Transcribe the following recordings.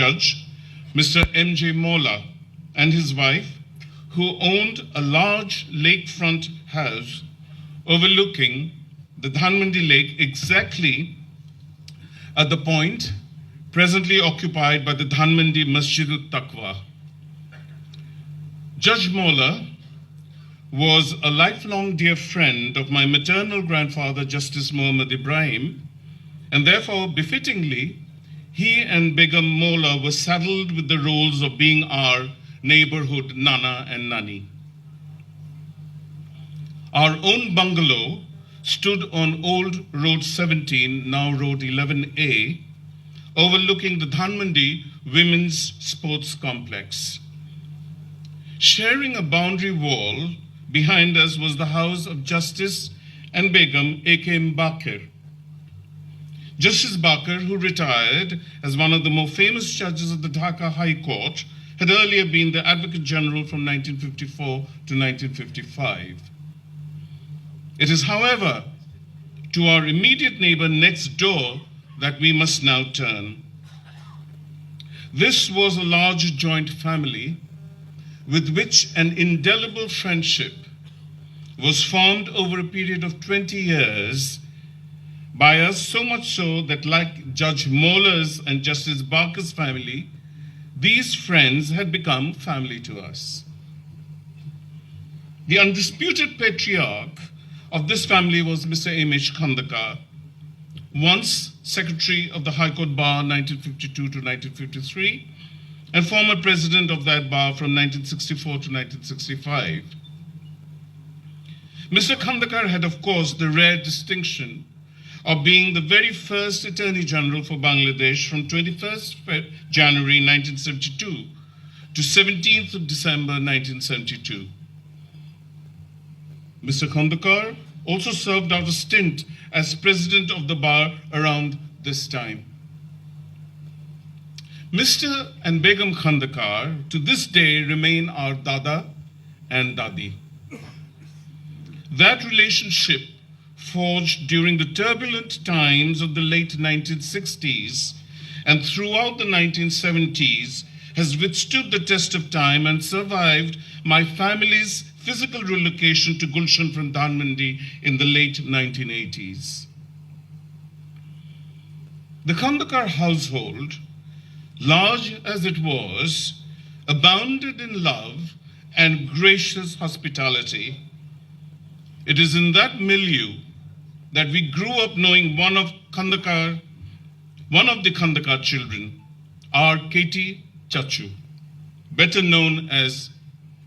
Judge, Mr. M.J. Mola, and his wife, who owned a large lakefront house overlooking the Dhanmandi Lake exactly at the point presently occupied by the Dhanmandi Masjid al-Taqwa. Judge Mola was a lifelong dear friend of my maternal grandfather, Justice Muhammad Ibrahim, and therefore, befittingly, he and Begum Mola were saddled with the roles of being our neighborhood Nana and Nani. Our own bungalow stood on Old Road 17, now Road 11A, overlooking the Dhanmandi Women's Sports Complex. Sharing a boundary wall behind us was the house of Justice and Begum A.K. Bakir. Justice Bakir, who retired as one of the more famous judges of the Dhaka High Court, had earlier been the Advocate General from 1954 to 1955. It is, however, to our immediate neighbor next door that we must now turn. This was a large joint family with which an indelible friendship was formed over a period of 20 years by us, so much so that, like Judge Mola's and Justice Barker's family, these friends had become family to us. The undisputed patriarch of this family was Mr. M.H. Khandekar, once Secretary of the High Court Bar 1952 to 1953, and former President of that bar from 1964 to 1965. Mr. Khandekar had, of course, the rare distinction of being the very first Attorney General for Bangladesh from 21st January 1972 to 17th of December 1972. Mr. Khandekar also served out a stint as President of the Bar around this time. Mr. and Begum Khandekar to this day remain our Dada and Dadi. That relationship, forged during the turbulent times of the late 1960s and throughout the 1970s, has withstood the test of time and survived my family's physical relocation to Gulshan from Dhanmandi in the late 1980s. The Khandekar household, large as it was, abounded in love and gracious hospitality. It is in that milieu that we grew up knowing one of the Khandekar children, our Katie Chachu, better known as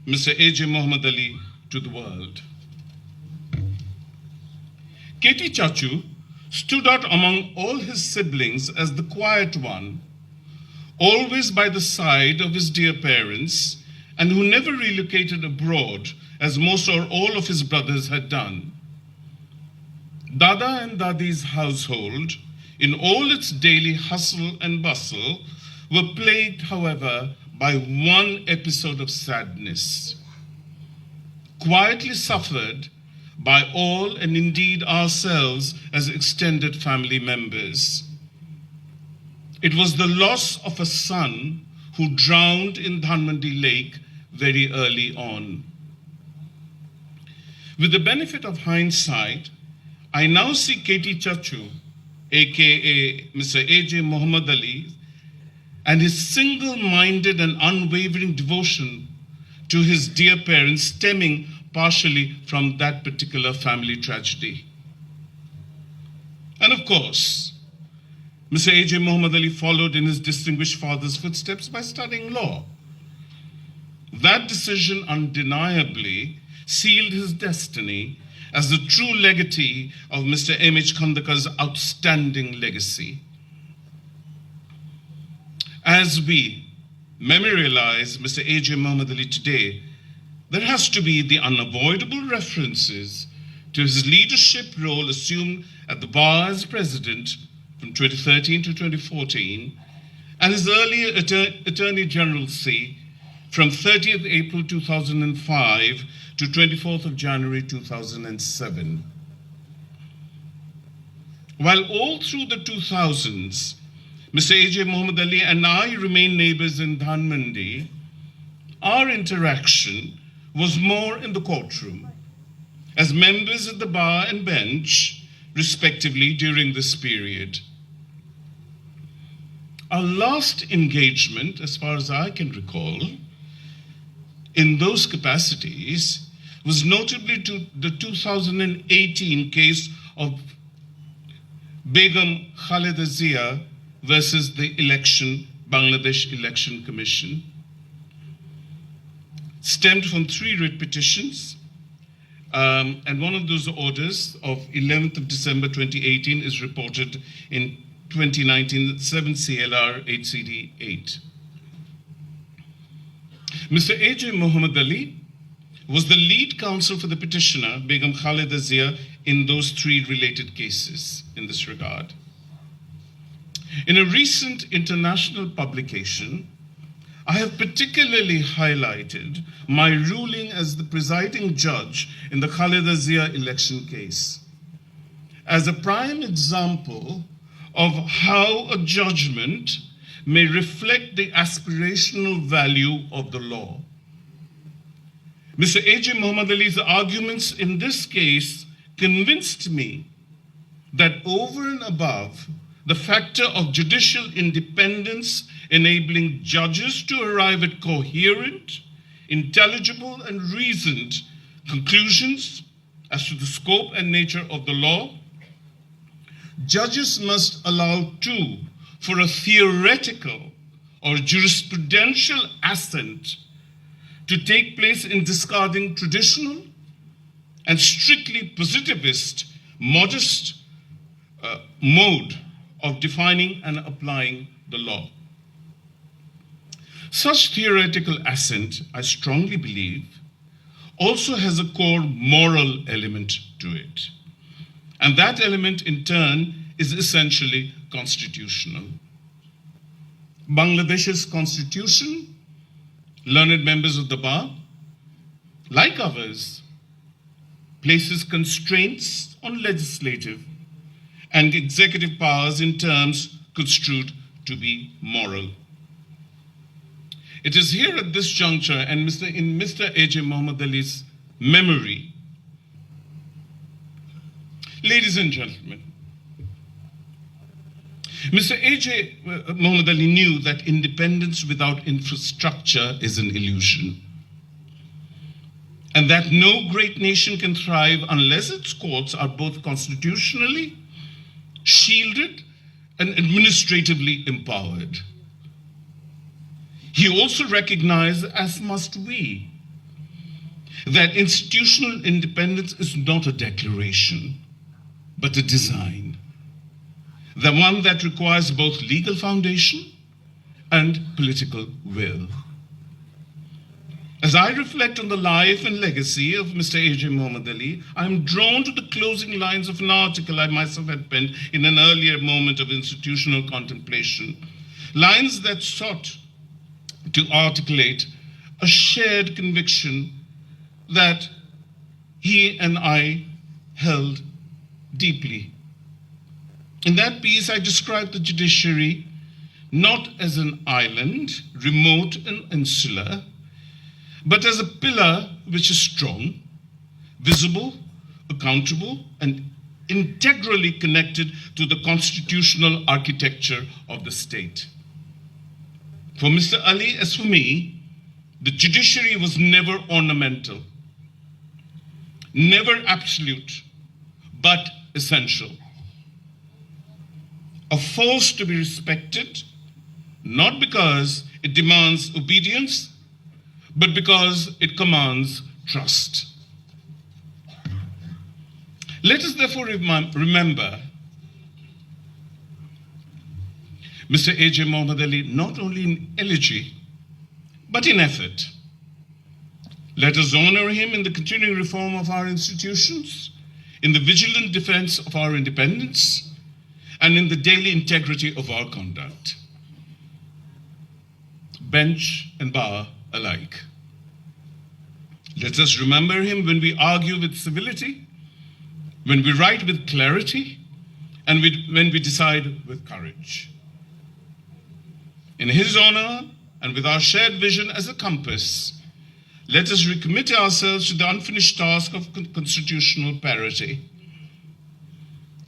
Mr. A.J. Muhammad Ali to the world. Katie Chachu stood out among all his siblings as the quiet one, always by the side of his dear parents, and who never relocated abroad as most or all of his brothers had done. Dada and Dadi's household, in all its daily hustle and bustle, were plagued, however, by one episode of sadness, quietly suffered by all and indeed ourselves as extended family members. It was the loss of a son who drowned in Dhanmandi Lake very early on. With the benefit of hindsight, I now see Katie Chachu, aka Mr. A.J. Muhammad Ali, and his single-minded and unwavering devotion to his dear parents stemming partially from that particular family tragedy. And of course, Mr. A.J. Muhammad Ali followed in his distinguished father's footsteps by studying law. That decision undeniably sealed his destiny as the true legatee of Mr. M.H. Khandekar's outstanding legacy. As we memorialize Mr. A.J. Muhammad Ali today, there has to be the unavoidable references to his leadership role assumed at the bar as president from 2013 to 2014, and his earlier Attorney Generalcy from 30th April 2005 to 24th of January 2007. While all through the 2000s, Mr. A.J. Muhammad Ali and I remain neighbors in Dhanmandi. Our interaction was more in the courtroom, as members of the bar and bench, respectively, during this period. Our last engagement, as far as I can recall, in those capacities was notably to the 2018 case of Begum Khaleda Zia versus the Bangladesh Election Commission. Stemmed from 3 writ petitions, and one of those orders of 11th of December 2018 is reported in 2019 7 CLR 8CD 8. Mr. A.J. Muhammad Ali was the lead counsel for the petitioner, Begum Khaleda Zia, in those 3 related cases in this regard. In a recent international publication, I have particularly highlighted my ruling as the presiding judge in the Khaleda Zia election case as a prime example of how a judgment may reflect the aspirational value of the law. Mr. A.J. Muhammad Ali's arguments in this case convinced me that over and above the factor of judicial independence enabling judges to arrive at coherent, intelligible, and reasoned conclusions as to the scope and nature of the law, judges must allow too for a theoretical or jurisprudential assent to take place in discarding traditional and strictly positivist, modest mode of defining and applying the law. Such theoretical assent, I strongly believe, also has a core moral element to it. And that element, in turn, is essentially constitutional. Bangladesh's constitution, learned members of the bar, like ours, places constraints on legislative and executive powers in terms construed to be moral. It is here at this juncture and in Mr. A.J. Muhammad Ali's memory, ladies and gentlemen, Mr. A.J. Muhammad Ali knew that independence without infrastructure is an illusion, and that no great nation can thrive unless its courts are both constitutionally shielded and administratively empowered. He also recognized, as must we, that institutional independence is not a declaration, but a design. The one that requires both legal foundation and political will. As I reflect on the life and legacy of Mr. A.J. Muhammad Ali, I am drawn to the closing lines of an article I myself had penned in an earlier moment of institutional contemplation. Lines that sought to articulate a shared conviction that he and I held deeply. In that piece, I described the judiciary not as an island, remote and insular, but as a pillar which is strong, visible, accountable, and integrally connected to the constitutional architecture of the state. For Mr. Ali, as for me, the judiciary was never ornamental, never absolute, but essential. A force to be respected, not because it demands obedience, but because it commands trust. Let us therefore remember Mr. A.J. Muhammad Ali not only in elegy, but in effort. Let us honor him in the continuing reform of our institutions, in the vigilant defense of our independence, and in the daily integrity of our conduct. Bench and bar alike. Let us remember him when we argue with civility, when we write with clarity, and when we decide with courage. In his honor, and with our shared vision as a compass, let us recommit ourselves to the unfinished task of constitutional parity.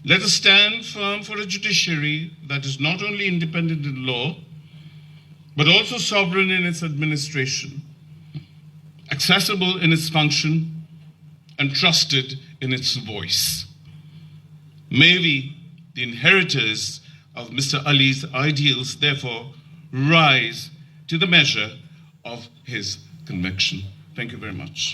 Let us stand firm for a judiciary that is not only independent in law, but also sovereign in its administration, accessible in its function, and trusted in its voice. May we, the inheritors of Mr. Ali's ideals, therefore, rise to the measure of his conviction. Thank you very much.